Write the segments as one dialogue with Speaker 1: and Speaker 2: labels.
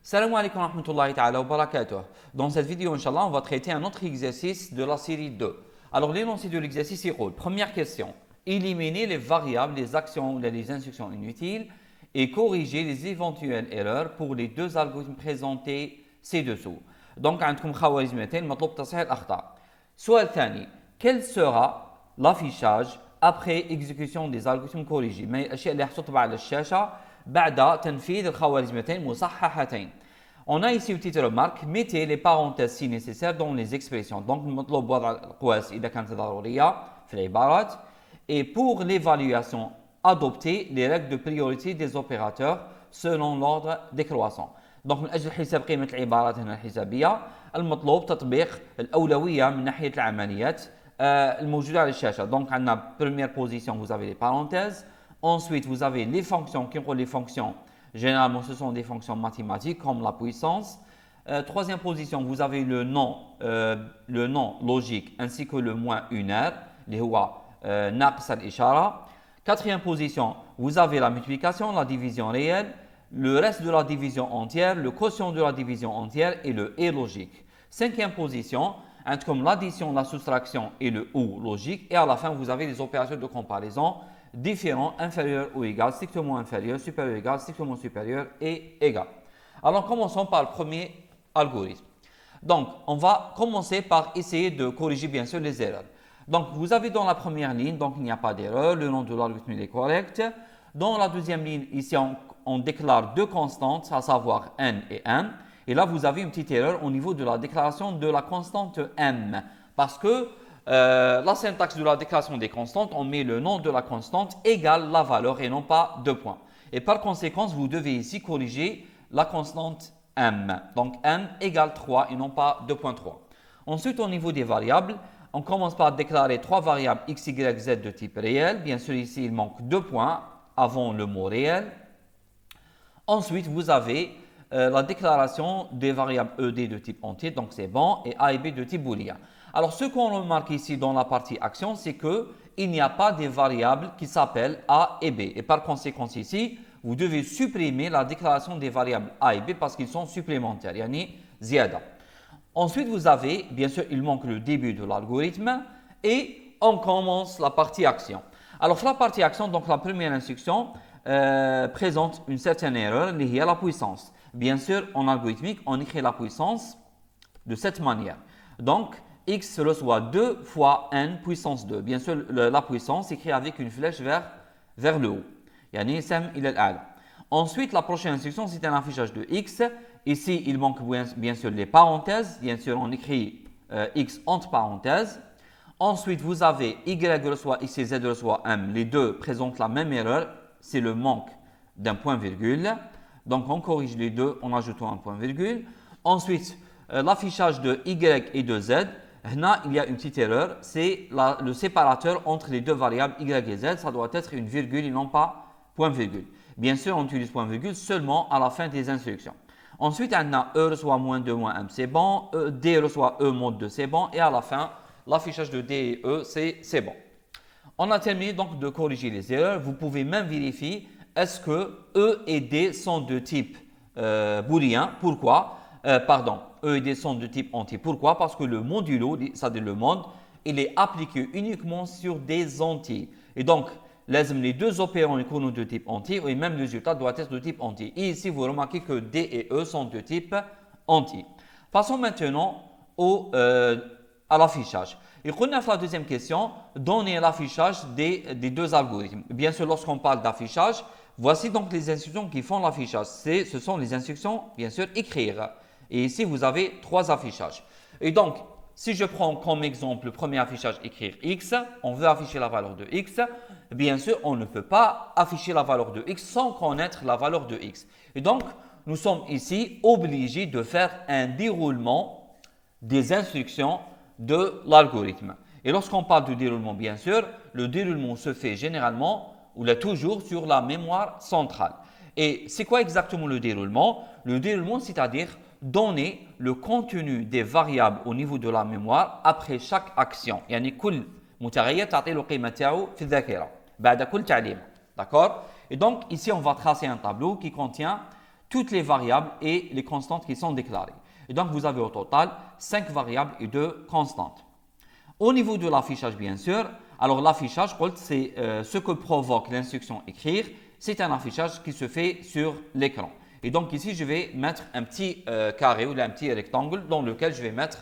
Speaker 1: Salam alaikum wa rahmatullahi ta'ala wa barakatuh. Dans cette vidéo, Inch'Allah, on va traiter un autre exercice de la série 2. Alors, l'énoncé de l'exercice est rôle. Première question. Éliminer les variables, les actions ou les instructions inutiles et corriger les éventuelles erreurs pour les deux algorithmes présentés ci-dessous. Donc, عندكم خوارزميتين مطلوب تصحيح الأخطاء. سؤال ثاني. Quel sera l'affichage après exécution des algorithmes corrigés؟ ما هي الأشياء اللي حتطبع على الشاشة بعد تنفيذ الخوارزميتين مصححتين. On a ici une petite remarque, mettez les parenthèses si nécessaire dans les expressions. Donc, المطلوب وضع القواس إذا كانت ضرورية في العبارات. Et pour l'évaluation, adoptez les règles de priorité des opérateurs selon l'ordre décroissant. Donc, من أجل حساب قيمة العبارات هنا الحسابية، المطلوب تطبيق الأولوية من ناحية العمليات الموجودة على الشاشة. Donc, عندنا première position, vous avez les parenthèses. Ensuite, vous avez les fonctions, qui ont les fonctions. Généralement, ce sont des fonctions mathématiques comme la puissance. Troisième position, vous avez le nom logique ainsi que le moins unaire, اللي هو ناقص الإشارة. Quatrième position, vous avez la multiplication, la division réelle, le reste de la division entière, le quotient de la division entière et le et logique. Cinquième position, comme l'addition, la soustraction et le ou logique. Et à la fin, vous avez les opérateurs de comparaison différents, inférieur ou égal, strictement inférieur, supérieur ou égal, strictement supérieur et égal. Alors, commençons par le premier algorithme. Donc, on va commencer par essayer de corriger bien sûr les erreurs. Donc, vous avez dans la première ligne, donc il n'y a pas d'erreur, le nom de l'algorithme est correct. Dans la deuxième ligne, ici, on déclare deux constantes, à savoir n et m. Et là, vous avez une petite erreur au niveau de la déclaration de la constante m. Parce que la syntaxe de la déclaration des constantes, on met le nom de la constante égale la valeur et non pas deux points. Et par conséquent, vous devez ici corriger la constante m. Donc m égale 3 et non pas 2.3. Ensuite, au niveau des variables, on commence par déclarer trois variables x, y, z de type réel. Bien sûr, ici, il manque 2 points avant le mot réel. Ensuite, vous avez la déclaration des variables ED de type entier, donc c'est bon, et A et B de type booléen. Alors, ce qu'on remarque ici dans la partie action, c'est qu'il n'y a pas de variables qui s'appellent A et B. Et par conséquent, ici, vous devez supprimer la déclaration des variables A et B parce qu'ils sont supplémentaires, yani ziyada. Ensuite, vous avez, bien sûr, il manque le début de l'algorithme et on commence la partie action. Alors, la partie action, donc la première instruction, présente une certaine erreur liée à la puissance. Bien sûr, en algorithmique, on écrit la puissance de cette manière. Donc, x reçoit 2 fois n puissance 2. Bien sûr, la puissance écrit avec une flèche vers le haut. Yani sam ila al-a'la. Ensuite, la prochaine instruction, c'est un affichage de x. Ici, il manque bien sûr les parenthèses. Bien sûr, on écrit x entre parenthèses. Ensuite, vous avez y reçoit x et z reçoit m. Les deux présentent la même erreur. C'est le manque d'un point-virgule. Donc, on corrige les deux en ajoutant un point-virgule. Ensuite, l'affichage de y et de z. Là, il y a une petite erreur. C'est le séparateur entre les deux variables y et z. Ça doit être une virgule et non pas point-virgule. Bien sûr, on utilise point-virgule seulement à la fin des instructions. Ensuite, on a e reçoit moins 2 moins m, c'est bon. D reçoit e mod 2, c'est bon. Et à la fin, l'affichage de d et e, c'est bon. On a terminé donc de corriger les erreurs. Vous pouvez même vérifier est-ce que E et D sont de type booléen. Pourquoi E et D sont de type entier. Pourquoi? Parce que le modulo, c'est-à-dire le mode, il est appliqué uniquement sur des entiers. Et donc, les deux opérants sont de type entier et même le résultat doit être de type entier. Et ici, vous remarquez que D et E sont de type entier. Passons maintenant à l'affichage. Et on a fait la deuxième question, donner l'affichage des deux algorithmes. Bien sûr, lorsqu'on parle d'affichage, voici donc les instructions qui font l'affichage. Ce sont les instructions, bien sûr, écrire. Et ici, vous avez trois affichages. Et donc, si je prends comme exemple le premier affichage, écrire x, on veut afficher la valeur de x. Bien sûr, on ne peut pas afficher la valeur de x sans connaître la valeur de x. Et donc, nous sommes ici obligés de faire un déroulement des instructions de l'algorithme. Et lorsqu'on parle de déroulement, bien sûr, le déroulement se fait généralement ou là toujours sur la mémoire centrale. Et c'est quoi exactement le déroulement? Le déroulement, c'est-à-dire donner le contenu des variables au niveau de la mémoire après chaque action. يعني كل متغير تعطي له قيمة تاعو في الذاكرة بعد كل تعليم. D'accord? Et donc ici on va tracer un tableau qui contient toutes les variables et les constantes qui sont déclarées. Et donc, vous avez au total 5 variables et 2 constantes. Au niveau de l'affichage, bien sûr, alors l'affichage, c'est ce que provoque l'instruction écrire. C'est un affichage qui se fait sur l'écran. Et donc ici, je vais mettre un petit carré ou un petit rectangle dans lequel je vais mettre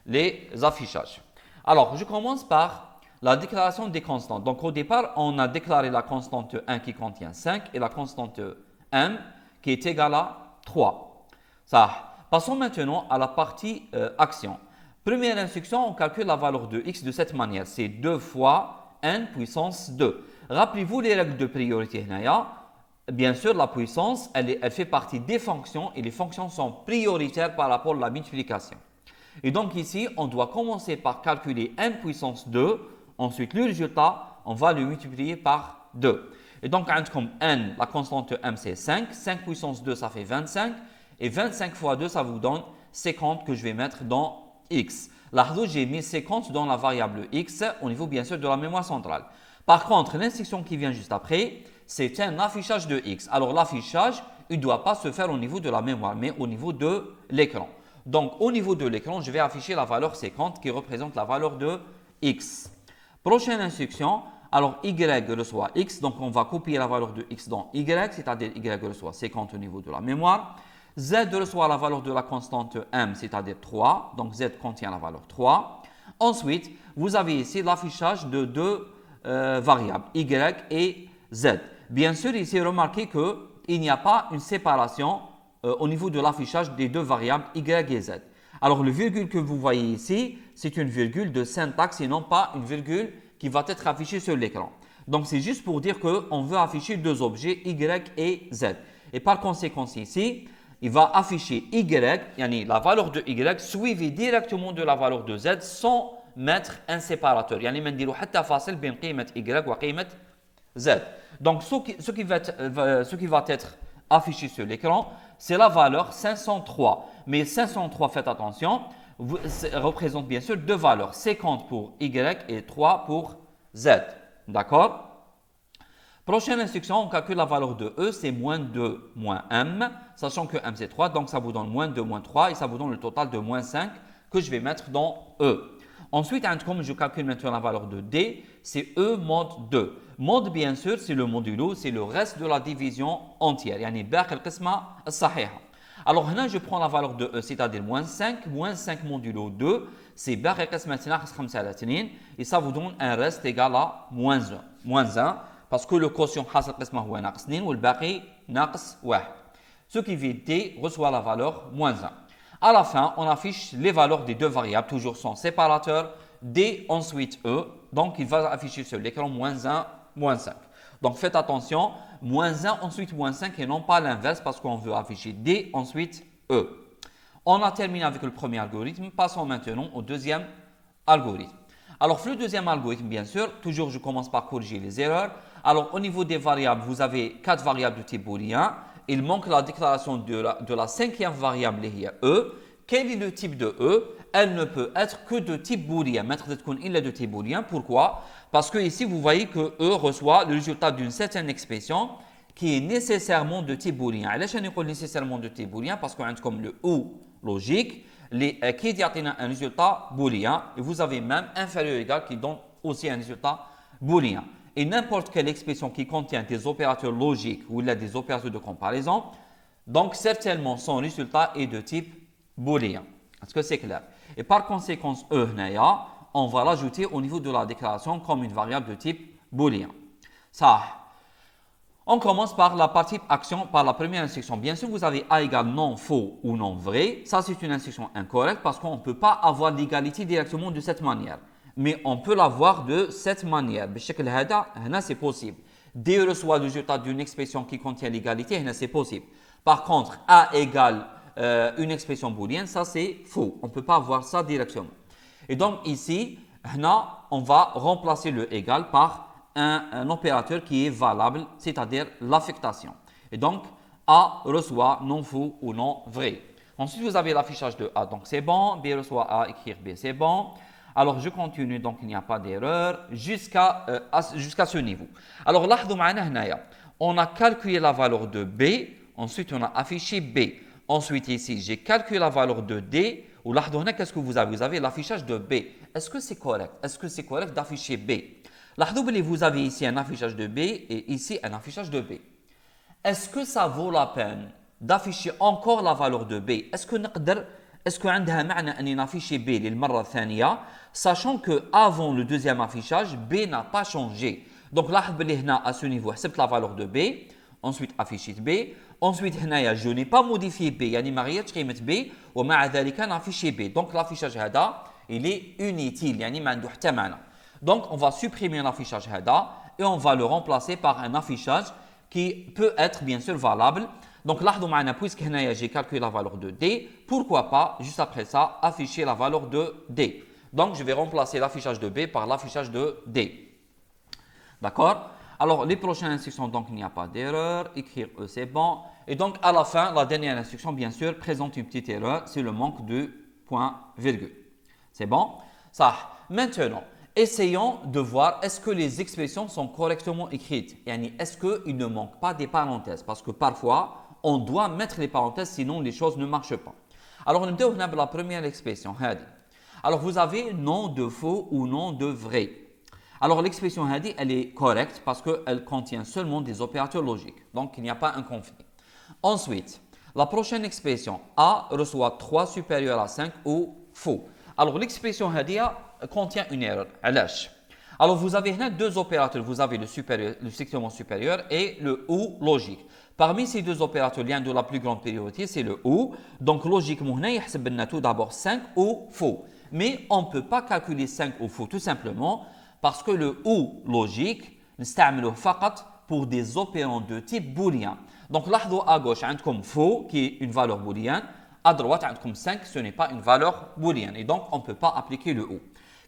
Speaker 1: les affichages. Alors, je commence par la déclaration des constantes. Donc, au départ, on a déclaré la constante 1 qui contient 5 et la constante m qui est égale à 3. Ça. Passons maintenant à la partie action. Première instruction, on calcule la valeur de x de cette manière. C'est 2 fois n puissance 2. Rappelez-vous les règles de priorité. Bien sûr, la puissance, elle fait partie des fonctions et les fonctions sont prioritaires par rapport à la multiplication. Et donc ici, on doit commencer par calculer n puissance 2. Ensuite, le résultat, on va le multiplier par 2. Et donc, comme n, la constante m, c'est 5. 5 puissance 2, ça fait 25. Et 25 fois 2, ça vous donne 50 que je vais mettre dans x. Là, j'ai mis 50 dans la variable x au niveau, bien sûr, de la mémoire centrale. Par contre, l'instruction qui vient juste après, c'est un affichage de x. Alors, l'affichage, il ne doit pas se faire au niveau de la mémoire, mais au niveau de l'écran. Donc, au niveau de l'écran, je vais afficher la valeur 50 qui représente la valeur de x. Prochaine instruction, alors y reçoit x, donc on va copier la valeur de x dans y, c'est-à-dire y reçoit 50 au niveau de la mémoire. Z reçoit la valeur de la constante m, c'est-à-dire 3. Donc Z contient la valeur 3. Ensuite, vous avez ici l'affichage de deux variables, y et z. Bien sûr, ici, remarquez qu'il n'y a pas une séparation au niveau de l'affichage des deux variables y et z. Alors, le virgule que vous voyez ici, c'est une virgule de syntaxe et non pas une virgule qui va être affichée sur l'écran. Donc, c'est juste pour dire qu'on veut afficher deux objets, y et z. Et par conséquent, ici, il va afficher y, la valeur de y, suivie directement de la valeur de z sans mettre un séparateur. يعني ما نديرو حتى فاصل بين قيمة y وقيمة z. Donc, ce qui va être affiché sur l'écran, c'est la valeur 503. Mais 503, faites attention, représente bien sûr deux valeurs, 50 pour y et 3 pour z. D'accord? Prochaine instruction, on calcule la valeur de E, c'est moins 2 moins M, sachant que M c'est 3, donc ça vous donne moins 2 moins 3 et ça vous donne le total de moins 5 que je vais mettre dans E. Ensuite, comme je calcule maintenant la valeur de D, c'est E mod 2. Mod, bien sûr, c'est le modulo, c'est le reste de la division entière, يعني باقي القسمة الصحيحة. Alors là, je prends la valeur de E, c'est-à-dire moins 5 modulo 2, c'est باقي القسمة ناقص 5 على 2 et ça vous donne un reste égal à moins 1. Moins 1. Parce que le quotient حاصل قسمه هو ناقص 2 والباقي ناقص 1. Ce qui fait D reçoit la valeur moins 1. À la fin, on affiche les valeurs des deux variables, toujours sans séparateur. D, ensuite E. Donc, il va afficher sur l'écran moins 1, moins 5. Donc, faites attention, moins 1, ensuite moins 5 et non pas l'inverse parce qu'on veut afficher D, ensuite E. On a terminé avec le premier algorithme. Passons maintenant au deuxième algorithme. Alors, le deuxième algorithme, bien sûr, toujours je commence par corriger les erreurs. Alors, au niveau des variables, vous avez 4 variables de type booléen. Il manque la déclaration de la cinquième variable, qui est E. Quel est le type de E? Elle ne peut être que de type booléen. Il est de type booléen. Pourquoi? Parce que ici, vous voyez que E reçoit le résultat d'une certaine expression qui est nécessairement de type booléen. علاش نقول nécessairement de type booléen? Parce qu'on a comme le ou logique, qui dit un résultat booléen, et vous avez même inférieur ou égal qui donne aussi un résultat booléen. Et n'importe quelle expression qui contient des opérateurs logiques ou des opérateurs de comparaison, donc certainement son résultat est de type booléen. Est-ce que c'est clair? Et par conséquent, E, on va l'ajouter au niveau de la déclaration comme une variable de type booléen. Ça. On commence par la partie action, par la première instruction. Bien sûr, vous avez A égale non faux ou non vrai. Ça, c'est une instruction incorrecte parce qu'on ne peut pas avoir l'égalité directement de cette manière. Mais on peut l'avoir de cette manière. C'est possible. D reçoit le résultat d'une expression qui contient l'égalité, c'est possible. Par contre, A égale une expression booléenne, ça c'est faux. On ne peut pas avoir ça directement. Et donc ici, on va remplacer le égal par un opérateur qui est valable, c'est-à-dire l'affectation. Et donc, A reçoit non faux ou non vrai. Ensuite, vous avez l'affichage de A, donc c'est bon. B reçoit A, écrire B, c'est bon. Alors, je continue, donc il n'y a pas d'erreur jusqu'à ce niveau. Alors, on a calculé la valeur de B Ensuite, on a affiché B. Ensuite, ici, j'ai calculé la valeur de D. Ou là, qu'est-ce que vous avez? Vous avez l'affichage de B. Est-ce que c'est correct? Est-ce que c'est correct d'afficher B? Là, vous avez ici un affichage de B et ici un affichage de B. Est-ce que ça vaut la peine d'afficher encore la valeur de B? Est-ce que عندها معنى أني نافيشي B للمرة الثانية sachant que avant le deuxième affichage B n'a pas changé. Donc là à ce niveau حسبت la valeur de B, ensuite affiché B, ensuite هنايا je n'ai pas modifié B يعني ما غيرتش قيمة B ومع ذلك نافيشي B. Donc l'affichage هذا il est inutile يعني ما عنده حتى معنى. Donc on va supprimer l'affichage هذا et on va le remplacer par un affichage qui peut être bien sûr valable. Donc là, puisque j'ai calculé la valeur de D, pourquoi pas, juste après ça, afficher la valeur de D. Donc, je vais remplacer l'affichage de B par l'affichage de D. D'accord? Alors, les prochaines instructions, donc, il n'y a pas d'erreur. Écrire E, c'est bon. Et donc, à la fin, la dernière instruction, bien sûr, présente une petite erreur. C'est le manque de point virgule. C'est bon? Ça. Maintenant, essayons de voir est-ce que les expressions sont correctement écrites. Est-ce qu'il ne manque pas des parenthèses? Parce que parfois, on doit mettre les parenthèses, sinon les choses ne marchent pas. Alors, on va voir la première expression. Alors, vous avez nom de faux ou nom de vrai. Alors, l'expression hadi, elle est correcte parce qu'elle contient seulement des opérateurs logiques. Donc, il n'y a pas un conflit. Ensuite, la prochaine expression, A reçoit 3 supérieur à 5 ou faux. Alors, l'expression hadi contient une erreur. Alors, vous avez deux opérateurs. Vous avez le strictement supérieur et le ou logique. Parmi ces deux opérateurs, l'un de la plus grande priorité, c'est le ou. Donc, logiquement, il y a tout d'abord 5 ou faux. Mais on ne peut pas calculer 5 ou faux tout simplement parce que le ou logique, nous pour des opérants de type booléen. Donc, là, à gauche, comme faux, qui est une valeur booléenne. À droite, comme 5, ce n'est pas une valeur booléenne. Et donc, on ne peut pas appliquer le ou.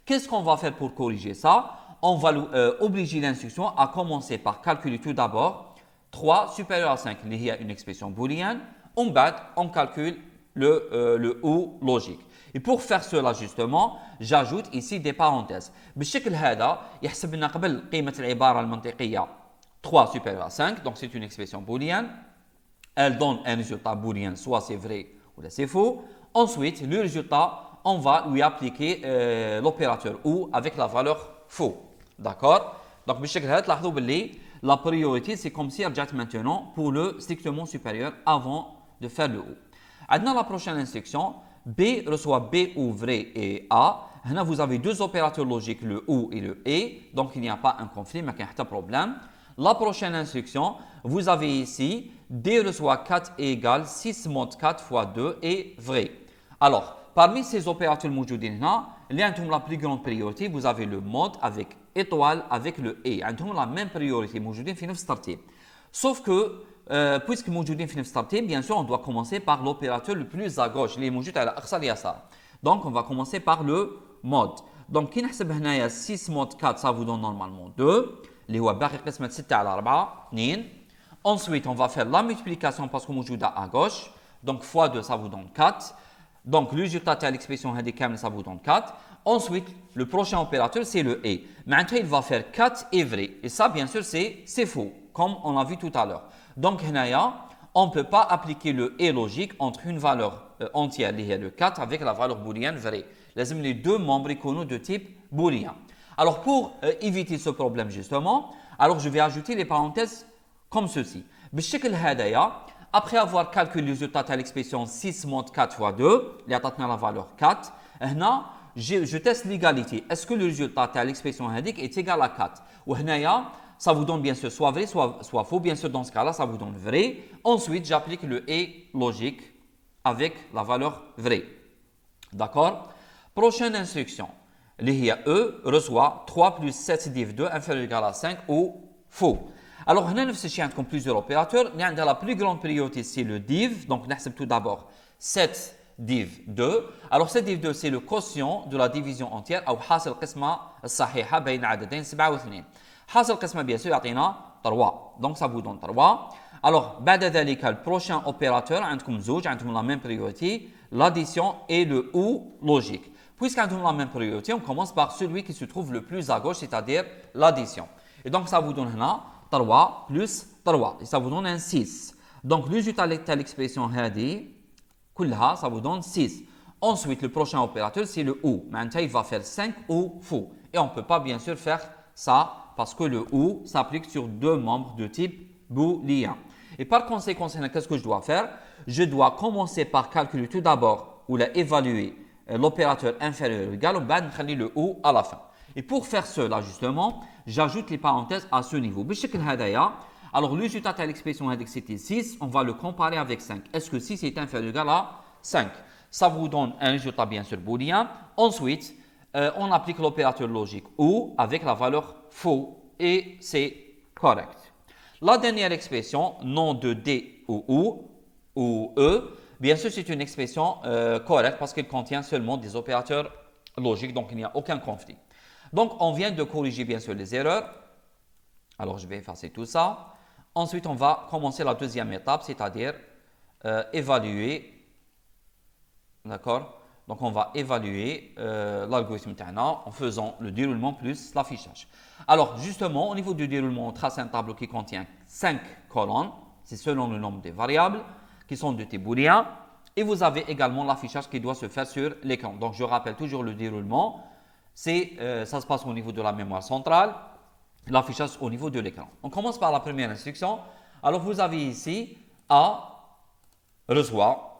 Speaker 1: Qu'est-ce qu'on va faire pour corriger ça? On va obliger l'instruction à commencer par calculer tout d'abord 3 supérieur à 5. Il y a une expression booléenne. On calcule le ou logique. Et pour faire cela justement, j'ajoute ici des parenthèses. بالشكل هذا يحسب لنا قبل قيمة العبارة المنطقية 3 supérieur à 5. Donc c'est une expression booléenne. Elle donne un résultat booléen, soit c'est vrai ou c'est faux. Ensuite, le résultat, on va lui appliquer l'opérateur ou avec la valeur faux. D'accord? Donc, la priorité, c'est comme si elle rejette maintenant pour le strictement supérieur avant de faire le ou. Maintenant, la prochaine instruction, B reçoit B ou vrai et A. Là, vous avez deux opérateurs logiques, le ou et le et. Donc, il n'y a pas un conflit, mais il n'y a pas de problème. La prochaine instruction, vous avez ici D reçoit 4 égale 6 mod 4 fois 2 est vrai. Alors, parmi ces opérateurs موجودين هنا, l'un la plus grande priorité, vous avez le mode avec étoile avec le et. عندهم la même priorité موجودين في نفس الترتيب. Sauf que puisque موجودين في نفس الترتيب, bien sûr, on doit commencer par l'opérateur le plus à gauche, اللي موجود على أقصى اليسار. Donc, on va commencer par le mode. Donc, كي نحسب هنايا 6 mod 4, ça vous donne normalement 2. اللي هو باقي قسمة 6 على 4 2. Ensuite, on va faire la multiplication parce que موجودة à gauche. Donc, fois 2, ça vous donne 4. Donc, le résultat de l'expression, ça vous donne 4. Ensuite, le prochain opérateur, c'est le et. Maintenant, il va faire 4 et vrai. Et ça, bien sûr, c'est faux, comme on l'a vu tout à l'heure. Donc, on ne peut pas appliquer le et logique entre une valeur entière, le 4, avec la valeur booléenne vraie. Les deux membres connus de type booléen. Alors, pour éviter ce problème, justement, alors je vais ajouter les parenthèses comme ceci. Après avoir calculé le résultat de l'expression 6 mod 4 fois 2, il y a la valeur 4, je teste l'égalité. Est-ce que le résultat de l'expression est égal à 4? Ou ça vous donne bien sûr soit vrai, soit faux. Bien sûr, dans ce cas-là, ça vous donne vrai. Ensuite, j'applique le et logique avec la valeur vraie. D'accord? Prochaine instruction. E reçoit 3 plus 7 div 2 inférieur ou égal à 5 ou faux. Alors, nous avons plusieurs opérateurs. La plus grande priorité, c'est le div. Donc, nous avons tout d'abord 7 div 2. Alors, 7 div 2, c'est le quotient de la division entière. Ou حاصل القسمة الصحيحة بين عددين 7 و 2. حاصل القسمة, bien sûr, يعطينا 3. Donc, ça vous donne 3. Alors, بعد ذلك, le prochain opérateur, عندكم زوج, عندكم la même priorité, l'addition et le ou logique. Puisqu'ils ont la même priorité, on commence par celui qui se trouve le plus à gauche, c'est-à-dire l'addition. Et donc, ça vous donne là 3 plus 3. Et ça vous donne un 6. Donc, le résultat de l'expression هذه كلها, ça vous donne 6. Ensuite, le prochain opérateur, c'est le OU. Maintenant, il va faire 5 ou faux. Et on ne peut pas bien sûr faire ça parce que le OU s'applique sur deux membres de type booléen. Et par conséquent, qu'est-ce que je dois faire? Je dois commencer par calculer tout d'abord ou évaluer l'opérateur inférieur ou égal, ou bien le OU à la fin. Et pour faire cela, justement, j'ajoute les parenthèses à ce niveau. Alors, le résultat de l'expression c'était 6, on va le comparer avec 5. Est-ce que 6 est inférieur ou égal à 5? Ça vous donne un résultat bien sûr booléen. Ensuite, on applique l'opérateur logique OU avec la valeur faux et c'est correct. La dernière expression, nom de D ou OU ou E, bien sûr c'est une expression correcte parce qu'elle contient seulement des opérateurs logiques, donc il n'y a aucun conflit. Donc on vient de corriger bien sûr les erreurs. Alors je vais effacer tout ça. Ensuite on va commencer la deuxième étape, c'est-à-dire évaluer. D'accord? Donc, on va évaluer l'algorithme en faisant le déroulement plus l'affichage. Alors, justement, au niveau du déroulement, on trace un tableau qui contient 5 colonnes. C'est selon le nombre des variables qui sont de type booléen. Et vous avez également l'affichage qui doit se faire sur l'écran. Donc, je rappelle toujours le déroulement. Ça se passe au niveau de la mémoire centrale. L'affichage au niveau de l'écran. On commence par la première instruction. Alors, vous avez ici A reçoit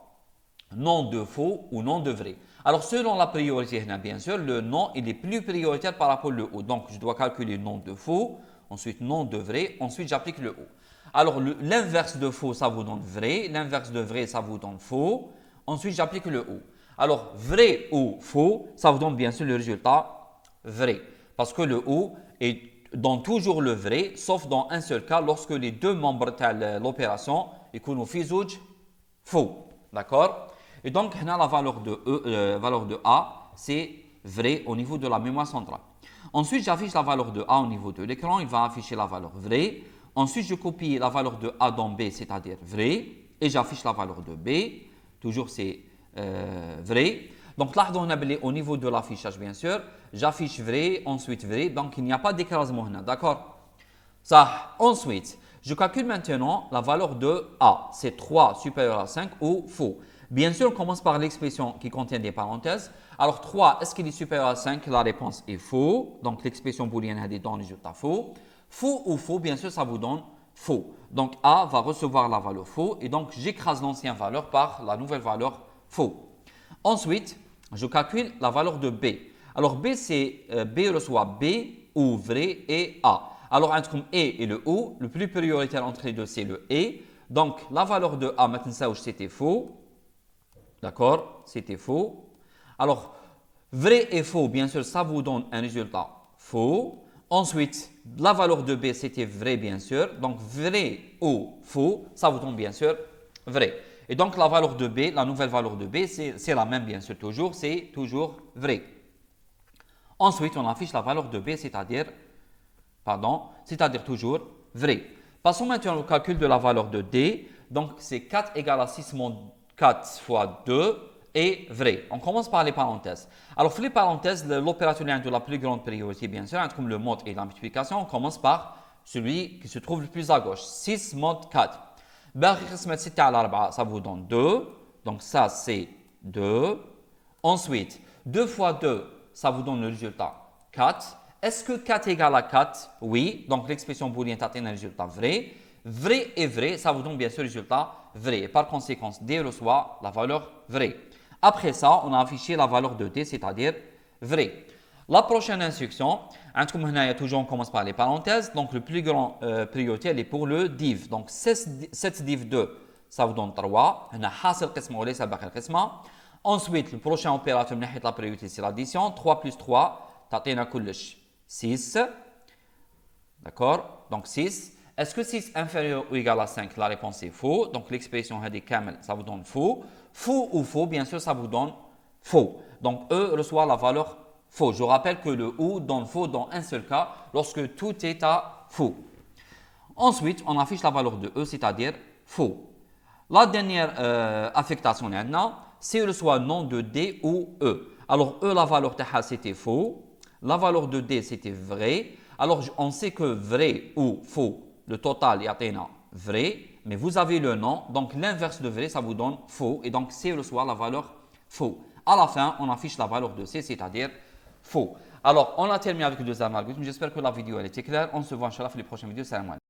Speaker 1: nom de faux ou nom de vrai. Alors, selon la priorité, bien sûr, le nom il est plus prioritaire par rapport au haut. Donc, je dois calculer nom de faux, ensuite nom de vrai, ensuite j'applique le haut. Alors, l'inverse de faux, ça vous donne vrai. L'inverse de vrai, ça vous donne faux. Ensuite, j'applique le haut. Alors, vrai ou faux, ça vous donne bien sûr le résultat vrai. Parce que le haut donne toujours le vrai, sauf dans un seul cas, lorsque les deux membres de l'opération, ils connaissent faux. D'accord? Et donc, on a la valeur de A, c'est vrai au niveau de la mémoire centrale. Ensuite, j'affiche la valeur de A au niveau de l'écran, il va afficher la valeur vrai. Ensuite, je copie la valeur de A dans B, c'est-à-dire vrai, et j'affiche la valeur de B, toujours c'est vrai. Donc là, on a au niveau de l'affichage, bien sûr, j'affiche vrai, ensuite vrai, donc il n'y a pas d'écrasement, d'accord? Ça, ensuite, je calcule maintenant la valeur de A, c'est 3 supérieur à 5 ou faux. Bien sûr, on commence par l'expression qui contient des parenthèses. Alors 3, est-ce qu'il est supérieur à 5? La réponse est faux. Donc l'expression booléenne a donne le résultat faux. Faux ou faux, bien sûr, ça vous donne faux. Donc A va recevoir la valeur faux et donc j'écrase l'ancienne valeur par la nouvelle valeur faux. Ensuite, je calcule la valeur de B. Alors B, c'est B reçoit B ou vrai et A. Alors entre E et le O, le plus prioritaire entre les deux, c'est le E. Donc la valeur de A, maintenant, c'était faux. D'accord? C'était faux. Alors, vrai et faux, bien sûr, ça vous donne un résultat faux. Ensuite, la valeur de B, c'était vrai, bien sûr. Donc, vrai ou faux, ça vous donne bien sûr vrai. Et donc, la valeur de B, la nouvelle valeur de B, c'est la même, bien sûr, toujours. C'est toujours vrai. Ensuite, on affiche la valeur de B, c'est-à-dire toujours vrai. Passons maintenant au calcul de la valeur de D. Donc, c'est 4 égale à 6 moins 4 fois 2 est vrai. On commence par les parenthèses. Alors, pour les parenthèses, l'opérateur de la plus grande priorité, bien sûr, comme le mode et la multiplication, on commence par celui qui se trouve le plus à gauche. 6 mode 4. Ça vous donne 2. Donc, ça, c'est 2. Ensuite, 2 fois 2, ça vous donne le résultat 4. Est-ce que 4 égale à 4? Oui. Donc, l'expression booléenne a un résultat vrai. Vrai et vrai, ça vous donne bien sûr le résultat vrai. Et par conséquent, D reçoit la valeur vraie. Après ça, on a affiché la valeur de D, c'est-à-dire vrai. La prochaine instruction, toujours on commence par les parenthèses. Donc, le plus grand priorité, elle est pour le div. Donc, 7 div 2, ça vous donne 3. Ensuite, le prochain opérateur, la priorité, c'est l'addition. 3 plus 3, 6. D'accord? Donc, 6. Est-ce que 6 est inférieur ou égal à 5? La réponse est faux. Donc, l'expression Hadi Kamel, ça vous donne faux. Faux ou faux, bien sûr, ça vous donne faux. Donc, E reçoit la valeur faux. Je rappelle que le OU donne faux dans un seul cas, lorsque tout est à faux. Ensuite, on affiche la valeur de E, c'est-à-dire faux. La dernière affectation maintenant, c'est reçoit nom de D ou E. Alors, E, la valeur de H, c'était faux. La valeur de D, c'était vrai. Alors, on sait que vrai ou faux, le total est atteint vrai. mais vous avez le nom, donc l'inverse de vrai, ça vous donne faux, et donc C reçoit la valeur faux. À la fin, on affiche la valeur de C, c'est-à-dire faux. Alors, on a terminé avec le deuxième algorithme. J'espère que la vidéo elle était claire. On se voit, Inch'Allah, pour les prochaines vidéos. Salam alaikum.